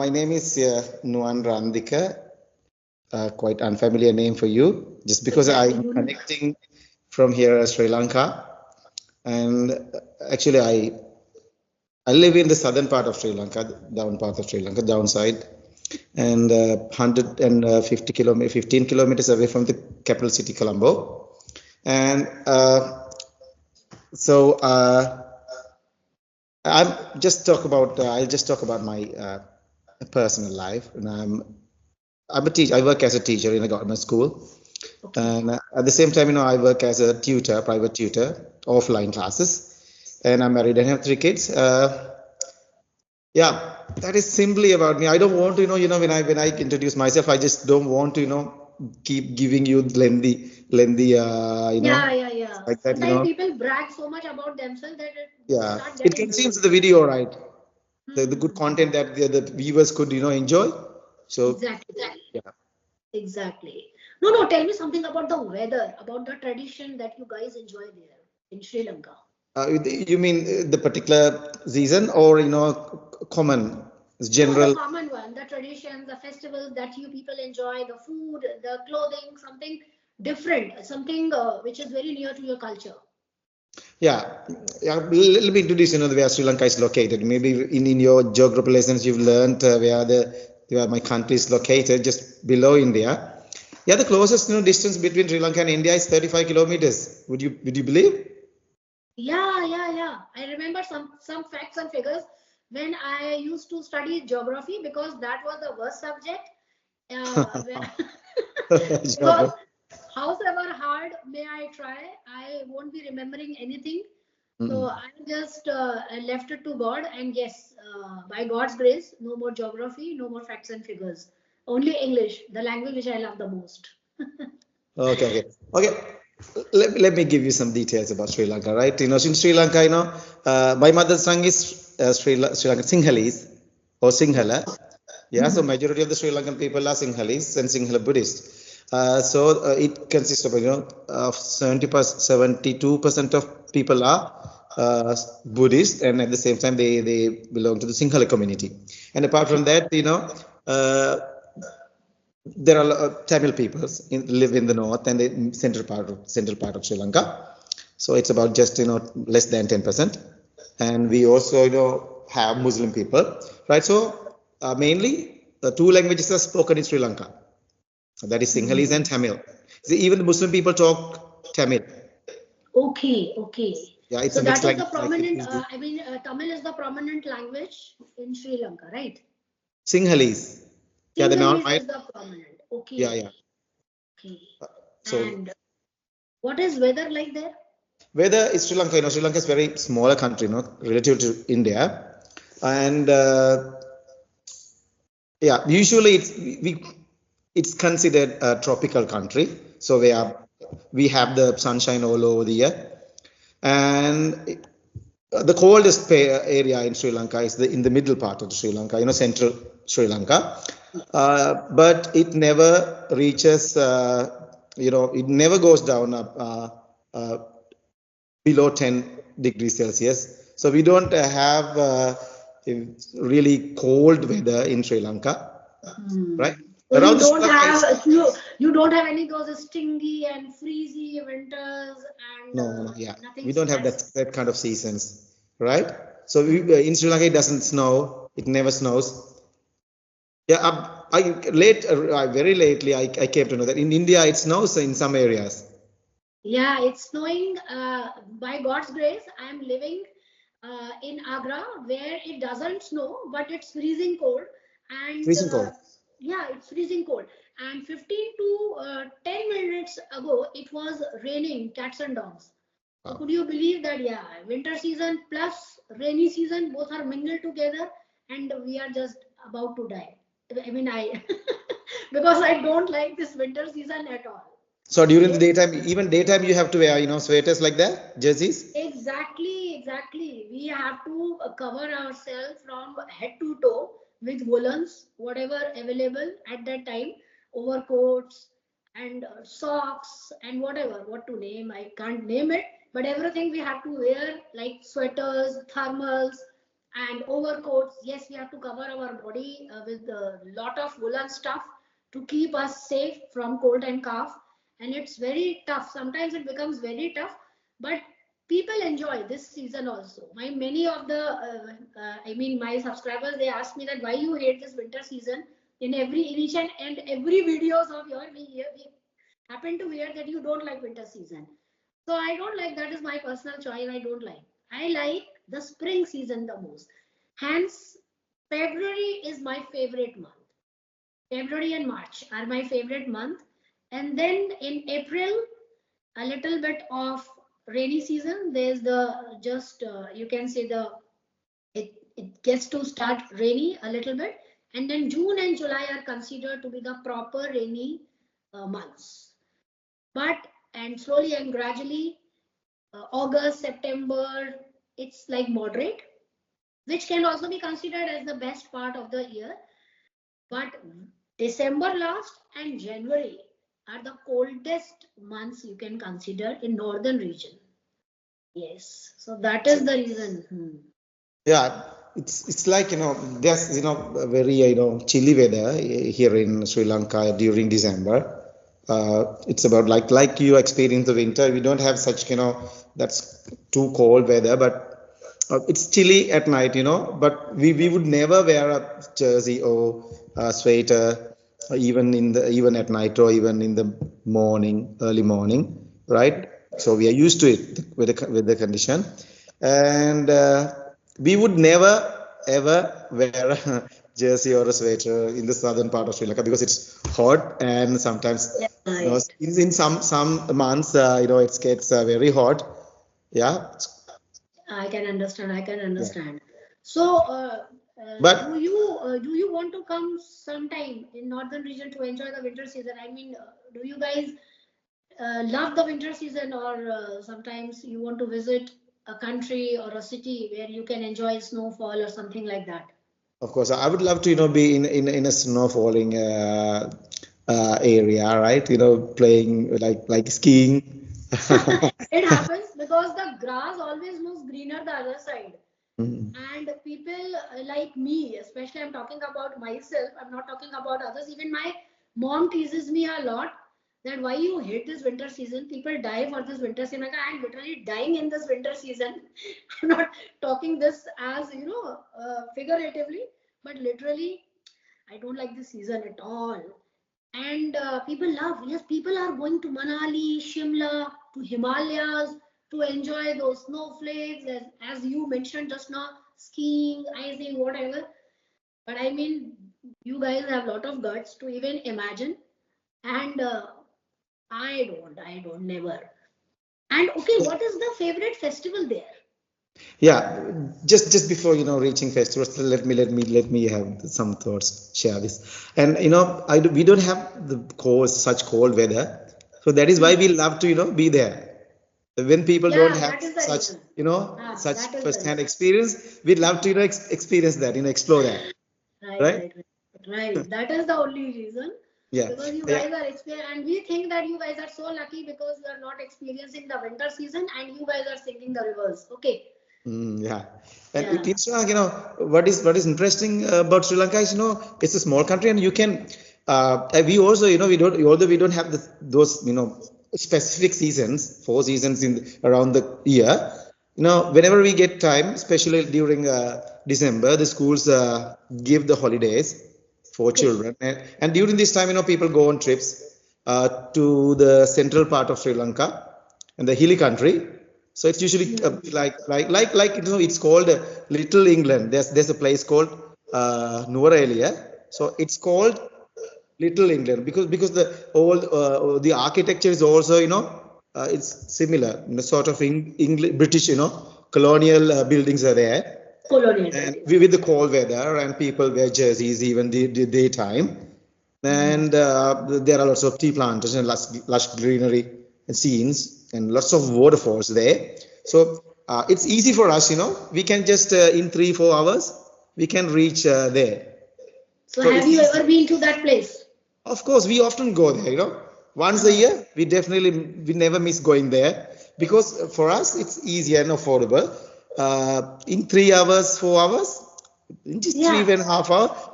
my name is Nuan Randika. Quite unfamiliar name for you, just because I'm connecting from here, Sri Lanka, and actually I live in the southern part of Sri Lanka, down part of Sri Lanka, downside, and 150 kilometers, 15 kilometers away from the capital city, Colombo, and so I'll just talk about my personal life, and I'm a teacher. I work as a teacher in a government school, and at the same time, I work as a tutor, private tutor, offline classes, and I'm married and have three kids. Yeah, that is simply about me. I don't want to, when I introduce myself, I just don't want to, keep giving you lengthy, Yeah. like that, Sometimes people brag so much about themselves that you Yeah, start it getting consumes bored. the video, right? The good Hmm. content that the viewers could, enjoy. So, Exactly. yeah. Exactly. No. Tell me something about the weather, about the tradition that you guys enjoy there in Sri Lanka. You mean the particular season or, common, No, the general? common one, the traditions, the festivals that you people enjoy, the food, the clothing, something different, something which is very near to your culture. Yeah, yeah. Let me introduce, where Sri Lanka is located. Maybe in your geography lessons you've learned where my country is located, just below India. Yeah, the closest, distance between Sri Lanka and India is 35 kilometers. Would you believe? Yeah. I remember some facts and figures when I used to study geography because that was the worst subject. Because Geography. however hard may I try, I won't be remembering anything. So Mm-mm. I just left it to God, and yes, by God's grace, no more geography, no more facts and figures. Only English, the language which I love the most. Okay. Let me give you some details about Sri Lanka, right? In Sri Lanka, my mother's tongue is Sri Lankan Sinhalese or Okay. Sinhala. Yeah, so Mhm. majority of the Sri Lankan people are Sinhalese and Sinhala Buddhist. It consists of, of 72% of people are Buddhist, and at the same time they belong to the Sinhala community. And apart Okay. from that, uh, there are Tamil people live in the north and the central part of Sri Lanka. So it's about just less than 10%, and we also have Muslim people, right? So mainly the two languages are spoken in Sri Lanka. That is Sinhalese and Hmm. Tamil. See, even the Muslim people talk Tamil. Okay. Yeah, it's So a mixed that is the language like prominent, Urdu. Tamil is the prominent language in Sri Lanka, right? Sinhalese. Yeah, the Sinhalese might. is the prominent. Yeah. Okay. So And what is weather like there? whether it's Sri Lanka, Sri Lanka is very smaller country, relative to India, and yeah, usually it's considered a tropical country. So we have the sunshine all over the year, and the coldest area in Sri Lanka is in the middle part of the Sri Lanka, central Sri Lanka, but it never reaches, it never goes down uh, below 10 degrees Celsius. So we don't have really cold weather in Sri Lanka, Hmm. right? So Around you the Sri don't Lanka have is you don't have any those stingy and freezy winters and no, yeah, nothing we don't have stress. that kind of seasons, right? So Hmm. in Sri Lanka it doesn't snow, it never snows. Yeah, very lately I came to know that in India it snows in some areas. Yeah, it's snowing. By God's grace, I am living in Agra where it doesn't snow, but it's freezing cold. And Freezing cold. yeah, it's freezing cold. And 15 to 10 minutes ago, it was raining cats and dogs. So Wow. could you believe that? Yeah, winter season plus rainy season both are mingled together, and we are just about to die. I mean, I because I don't like this winter season at all. So during the Yes. daytime, even daytime, you have to wear, sweaters like that, jerseys. Exactly. We have to cover ourselves from head to toe with woolens, whatever available at that time, overcoats and socks and whatever, what to name, I can't name it, but everything we have to wear like sweaters, thermals, and overcoats. Yes, we have to cover our body with a lot of woolen stuff to keep us safe from cold and cough. And it's very tough. Sometimes it becomes very tough, but people enjoy this season also. Many of the, my subscribers, they ask me that why you hate this winter season. In each and every videos of yours, we happen to hear that you don't like winter season. So I don't like, that is my personal choice. I don't like. I like the spring season the most. Hence, February is my favorite month. February and March are my favorite month. And then in April, a little bit of rainy season. There's the just you can say the it gets to start rainy a little bit, and then June and July are considered to be the proper rainy months. But and slowly and gradually, August, September, it's like moderate, which can also be considered as the best part of the year. But December last and January are the coldest months you can consider in northern region. Yes, so that is the reason. Yeah, it's like, there's, a very, chilly weather here in Sri Lanka during December. It's about like you experience the winter. We don't have such, that's too cold weather, but it's chilly at night, but we would never wear a jersey or a sweater, even at night or even in the morning, early morning, right? So we are used to it with the condition, and we would never ever wear a jersey or a sweater in the southern part of Sri Lanka because it's hot, and sometimes, Yeah, right. in some months, it gets very hot. Yeah, I can understand. I can yeah. understand. So, But do you want to come sometime in northern region to enjoy the winter season? I mean, do you guys love the winter season, or sometimes you want to visit a country or a city where you can enjoy snowfall or something like that? of course, I would love to, be in a snow falling area, right? Playing like skiing. It happens because the grass always looks greener the other side. Mm. And people like me, especially, I'm talking about myself, I'm not talking about others. Even my mom teases me a lot that why you hate this winter season. People die for this winter season. Like, I'm literally dying in this winter season. I'm not talking this as figuratively, but literally, I don't like this season at all. And people love, yes, people are going to Manali, Shimla, to Himalayas to enjoy those snowflakes, as you mentioned just now, skiing, icing, whatever. But I mean, you guys have a lot of guts to even imagine. And I don't never. And okay, what is the favorite festival there? Yeah, just before, reaching festivals, let me have some thoughts, share this. And we don't have such cold weather, so that is why we love to, be there. When people don't Yeah, have that is the such, reason. such That is the first-hand reason. experience, we'd love to, experience that, explore that, Right, right? right, right, right. That is the only reason. Yeah, Because you yeah. guys are experiencing, and we think that you guys are so lucky because you are not experiencing the winter season and you guys are singing the rivers. Okay. Yeah, and Yeah. it's what is interesting about Sri Lanka is, it's a small country, and you can we also, we don't, although we don't have those, specific seasons, 4 seasons in around the year. Whenever we get time, especially during December, the schools give the holidays for Okay. children, and during this time, people go on trips to the central part of Sri Lanka and the hilly country. So it's usually like it's called Little England. There's a place called Nuwara. So it's called Little England because the architecture is also, it's similar, sort of English British, colonial buildings are there, Colonial and buildings. with the cold weather, and people wear jerseys even the daytime, and there are lots of tea plantations and lush greenery and scenes and lots of waterfalls there. So it's easy for us, we can just in 3-4 hours we can reach there. So So have it's you easy. ever been to that place? Of course, we often go there, once a Oh, year. We never miss going there because for us it's easier and affordable. in 3 hours, 4 hours, in just Yeah. 3.5 hours,